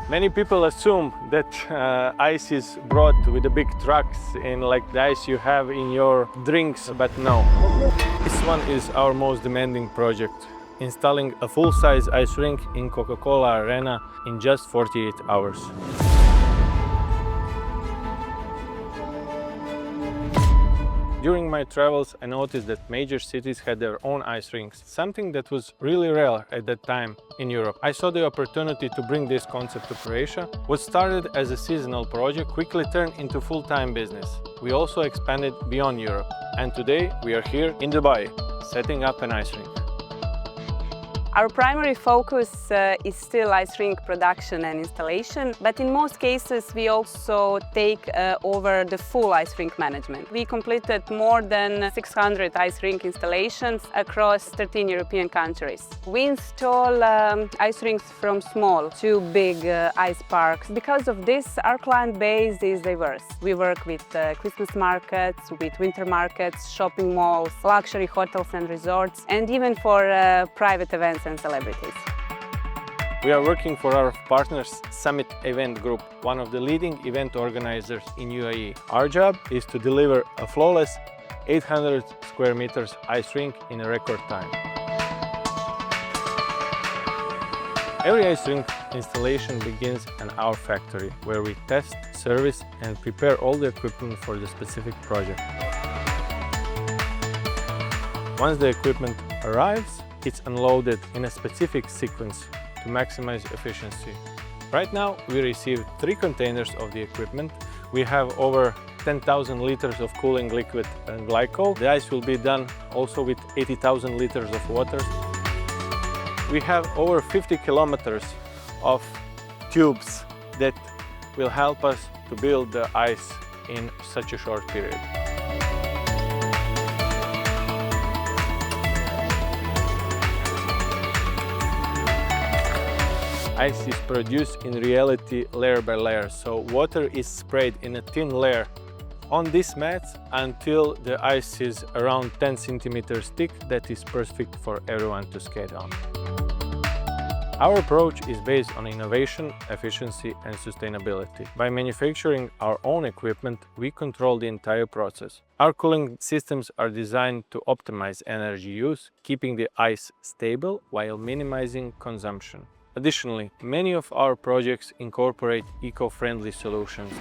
Many people assume that ice is brought with the big trucks in like the ice you have in your drinks, but no. This one is our most demanding project, installing a full-size ice rink in Coca-Cola Arena in just 48 hours. During my travels, I noticed that major cities had their own ice rinks, something that was really rare at that time in Europe. I saw the opportunity to bring this concept to Croatia. What started as a seasonal project quickly turned into full-time business. We also expanded beyond Europe, and today we are here in Dubai, setting up an ice rink. Our primary focus is still ice rink production and installation, but in most cases we also take over the full ice rink management. We completed more than 600 ice rink installations across 13 European countries. We install ice rinks from small to big ice parks. Because of this, our client base is diverse. We work with Christmas markets, with winter markets, shopping malls, luxury hotels and resorts, and even for private events and celebrities. We are working for our partners Summit Event Group, one of the leading event organizers in UAE. Our job is to deliver a flawless 800 square meters ice rink in a record time. Every ice rink installation begins in our factory, where we test, service and prepare all the equipment for the specific project. Once the equipment arrives, it's unloaded in a specific sequence to maximize efficiency. Right now, we receive 3 containers of the equipment. We have over 10,000 liters of cooling liquid and glycol. The ice will be done also with 80,000 liters of water. We have over 50 kilometers of tubes that will help us to build the ice in such a short period. Ice is produced in reality layer by layer, so water is sprayed in a thin layer on these mats until the ice is around 10 centimeters thick. That is perfect for everyone to skate on. Our approach is based on innovation, efficiency and sustainability. By manufacturing our own equipment, we control the entire process. Our cooling systems are designed to optimize energy use, keeping the ice stable while minimizing consumption. Additionally, many of our projects incorporate eco-friendly solutions.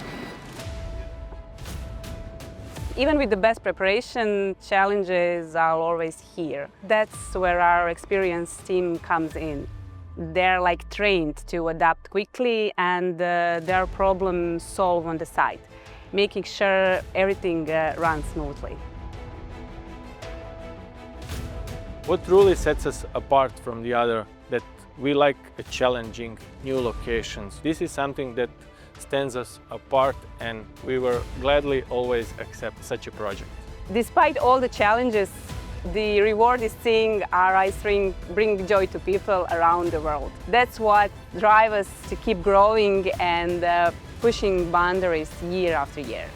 Even with the best preparation, challenges are always here. That's where our experienced team comes in. They're like trained to adapt quickly and their problem solve on the site, making sure everything runs smoothly. What truly sets us apart from the other, that we like challenging new locations. This is something that stands us apart, and we will gladly always accept such a project. Despite all the challenges, the reward is seeing our ice rink bring joy to people around the world. That's what drives us to keep growing and pushing boundaries year after year.